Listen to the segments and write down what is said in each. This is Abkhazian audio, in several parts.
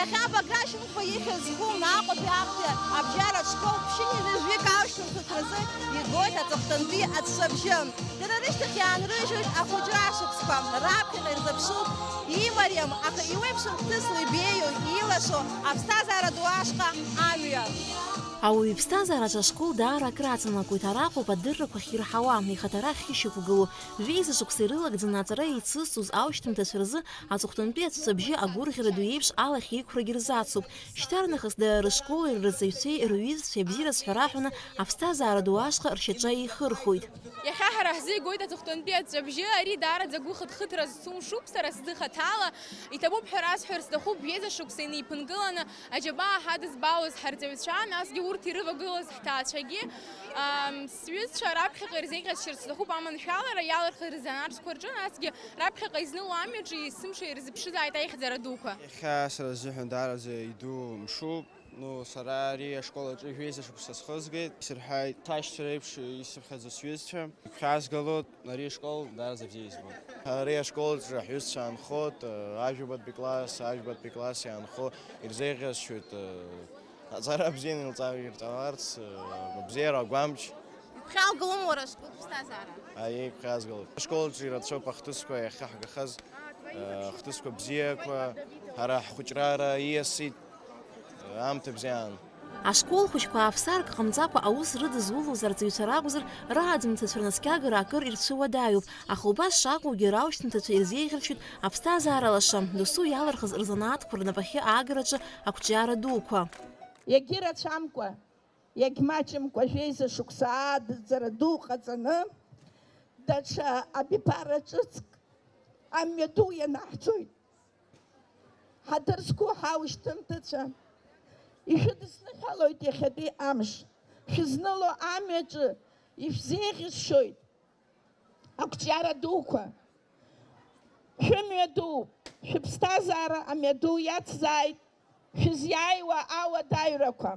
Иахьа Баграшьынқәа ихьыз зқәым Наҟәатәи актәи абжьаратә школ ԥшьыни ныжәҩык аушьҭымҭыц разы игоит аҵыхәтәантәи аҵәҵәабжьы. Дара рышьҭахь иаанрыжьуеит ахәыҷра ашықәсқәа, раԥхьаҟа ирзыԥшуп имариам, аха иуеиԥшым хҭысла ибеиоу, илашо аԥсҭазаара ду ашҟа амҩа. Ауаҩы иԥсҭазаараҿы ашкол даара акраҵанакуеит, араҟоуп адыррақәа ахьирҳауа, ихаҭара ахьышьақәгылоу. Жәеиза шықәса ирылагӡаны аҵара еицызҵоз аушьҭымҭацәа рзы аҵыхәтәантәи аҵәҵәабжьы агәырӷьара ду еиԥш алахь еиқәрагьы рзацуп. Шьҭарнахыс дара рышколи рырҵаҩцәеи рҩызцәеи абзиарацәа раҳәаны аԥсҭазаара ду ашҟа ршьаҿа еихырхәоит. Иахьа ҳара ҳзы игоит аҵыхәтәантәи аҵәҵәабжьы, ари даараӡа гәыхыҭхыҭра зцумшуп сара сзы хаҭала. Иҭабуп ҳәа расҳәар сҭахуп жәеиза шықәса инеиԥынгыланы аџьабаа ҳадызбалоз ҳарҵаҩцәа, насгьы урҭ ирывагылаз ҳҭаацәагьы, сҩызцәа раԥхьаҟа ирзеиӷьасшьарц сҭахуп аманшәалара иалырхыз рзанааҭқәа рҿы, насгьы раԥхьаҟа изныло амҩаҿы есымша ирзыԥшызааит аихьӡара дуқәа. Иахьа сара сзыҳәан даараӡа иду мшуп. Сара ари ашколаҿы жәеиза шықәса схызгеит, исырҳаит сашьцәа реиԥш исырҳәаз сҩызцәа. Игәхьаазгалоит ари ашкол даараӡа бзиа избоит. Ари ашколаҿы аҳәызцәа аанхоит, ажәабатәи класс иаанхо ирзеиӷьасшьоит аҵара бзианы илҵаарц, абзиара, агәамч. Игәхьаалгалома уара ашкол ԥсҭазаара? Аиеи, игәхьаазгалоит. Ашколаҿы ирацәоуп ахҭысқәа иахьа ҳгахаз, ахҭысқәа бзиақәа, ҳара ҳхәыҷрара ииасит. Ашкол хәыҷқәа ааԥсарк ҟамҵакәа аус рыдызулоз арҵаҩцәа ракәзар, раҳаӡымҭацәа рнаскьагара акыр ирцәыуадаҩуп, аха убас шакәугьы раушьҭымҭацәа ирзеиӷьыршьоит аԥсҭазаара лаша, досу иалырхыз рзанааҭқәа рнапахьы аагараҿы ақәҿиара дуқәа. Иагьырацәамкәа, иагьмаҷымкәа жәеиза шықәса ааӡара ду ҟаҵаны, даҽа абиԥара ҿыцк амҩа ду ианаҳҵоит. Ҳаҭыр зқәу ҳаушьҭымҭацәа, ишәыдысныҳәалоит иахьатәи амш. Шәызныло амҩаҿы ишәзеиӷьасшьоит ақәҿиара дуқәа. Шәымҩа ду, шәыԥсҭазаара амҩа ду иацзааит шәызиааиуа ауадаҩрақәа.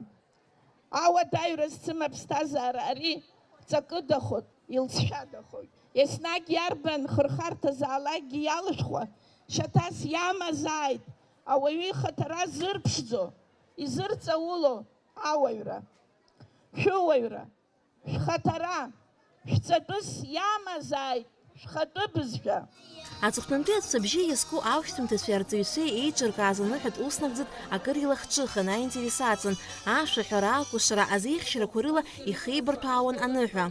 Ауадаҩра зцым аԥсҭазаара ари ҵакыдахоит, илҵшәадахоит. Еснагь иарбан хырхарҭа заалакгьы иалышәхуа, шьаҭас иамазааит ауаҩы ихаҭара зырԥшӡо, изырҵауло ауаҩра, шәыуаҩра, шәхаҭара, шәҵатәыс иамазааит шәхатәы бызшәа. Аҵыхәтәантәи аҵәҵәабжьы иазку аушьҭымҭацәеи арҵаҩцәеи еиҿыркааз аныҳәатә уснагӡат акыр илахҿыхан, аинтересаtzen, ашәаҳәара, акәашара, азеихьчарақәа рыла ихеибарҭәаауан аныҳәа.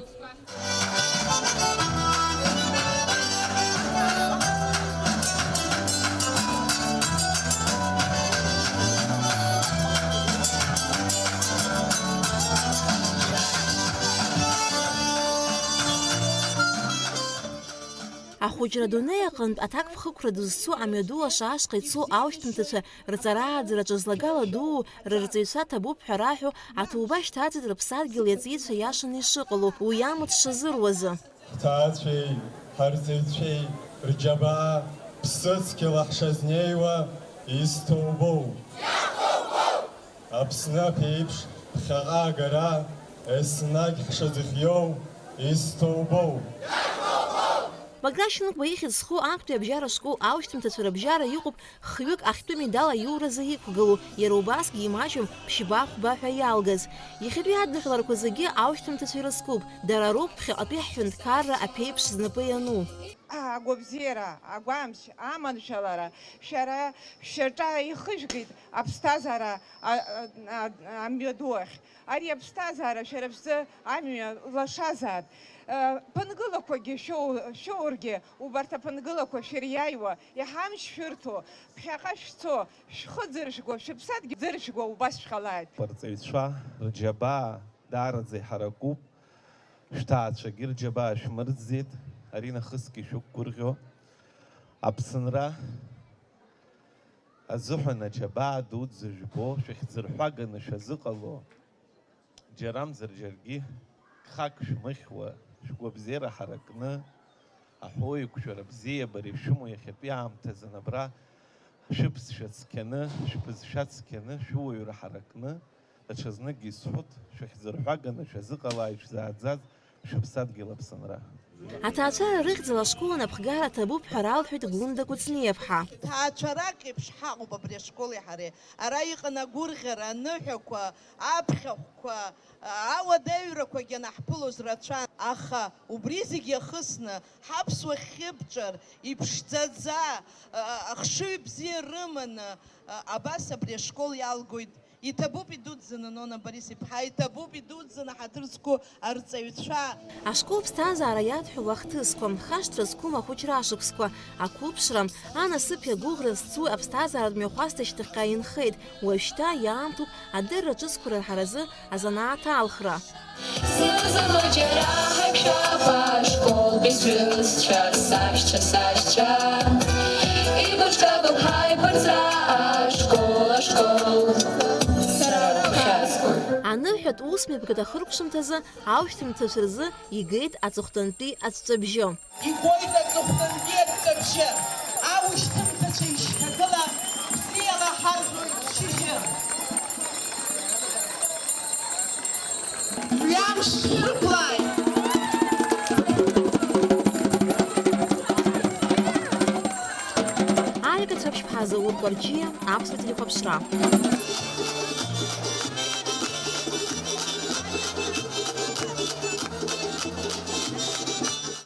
Ахәыҷра адунеи аҟынтә аҭак ԥхықәра дызцу амҩаду лаша ашҟа ицо аушьҭымҭацәа рҵара-ааӡараҿы злагала дуу рырҵаҩцәа ҭабуп ҳәа раҳәо аҭоуба шьҭаҵит рыԥсадгьыл иаҵәицәа иашаны ишыҟало, уи амуҭ шазыруазы. Ҳҭаацәеи, ҳарҵаҩцәеи рџьабаа ԥсыцқьала ҳшазнеиуа изҭоубоу. Аԥсны аԥеиԥш ԥхьаҟа агара еснагь ҳшазыхиоу изҭоубоу. Баграшьынқәа ихьӡ зху актәи абжьара школ аушьҭымҭацәа рыбжьара иҟоуп хҩык ахьтәы медал аиуразы иқәгылоу, иара убасгьы имаҷым ԥшьба-хәба ҳәа иалгаз. Иахьатәи адныҳәаларақәа зегьы аушьҭымҭацәа ирызкуп, дара роуп ԥхьаҟатәи ҳҳәынҭқарра аԥеиԥш знапы иану. Агәабзиара, агәамч, аманшәалара, шәара шәшьаҿа ихыжәгеит аԥсҭазаара амҩаду ахь. Ари аԥсҭазаара шәара шәзы амҩа лашазаат. Ԥынгылақәагьы шәоургьы, убарҭ аԥынгылақәа шәыриааиуа, иҳамч шәырҭо, ԥхьаҟа шәцо, шәхы ӡыршәго, шәыԥсадгьы ӡыршәго убас шәҟалааит. Арҵаҩцәа рџьабаа даараӡа иҳаракуп, шәҭаацәагьы рџьабаа шәмырӡит, ари нахысгьы шәықәгәырӷьо. Аԥсынра азыҳәан аџьабаа дуӡӡа жәбо, шәахьӡырҳәаганы шәазыҟало, џьарамзар џьаргьы гхак шәмыхьуа, шәгәабзиара ҳаракны, аҳәоуеиқәшәара бзиабара ишәымоу иахьатәи аамҭазы абра шәыԥсшәа цқьаны, шәбызшәа цқьаны, шәуаҩра ҳаракны, даҽазныкгьы исҳәот, шәахьӡырҳәаганы шәазыҟалааит шәзааӡаз шәыԥсадгьыл Аԥсынра. Аҭаацәара рыхьӡала ашкол анапхгара ҭабуп ҳәа ралҳәеит Гәында Кәыҵниаԥҳа. ҭаацәарак еиԥш ҳаҟоуп абри ашколи ҳареи. Ара иҟан агәырӷьара, аныҳәақәа, аԥхьахәқәа, ауадаҩрақәагьы анаҳԥылоз рацәан. Аха убри зегьы иахысны ҳаԥсуа хьыбҿар иԥшӡаӡа, ахшыҩ бзиа рыманы абас абри ашкол иалгоит. Иҭабуп идуӡӡаны Нона Борис-иԥҳа, иҭабуп идуӡӡаны ҳаҭыр зқәу арҵаҩцәа. Ашкол ԥсҭазаара иадҳәалоу ахҭысқәа, хашҭра зқәым ахәыҷра ашықәсқәа, ақәыԥшра, анасыԥ иагәыӷра зцу аԥсҭазааратә мҩахәасҭа шьҭахьҟа инхеит. Уажәшьҭа иаамҭоуп адырра ҿыцқәа рҳаразы азанааҭ алхра. Аныҳәатә усмҩаԥгатә ахыркәшамҭазы аушьҭымҭацәа рзы игеит аҵыхәтәантәи аҵәҵәабжьы. Игоит аҵыхәтәантәи аҵәҵәабжьы, аушьҭымҭацәа ишьҭагыла бзиала ҳарҳәоит шьыжьы. Мҩамш ықәлааит! Алика Цәаԥшь-ԥҳа, Заур Кәарҷиа, Аԥсуа телехәаԥшра.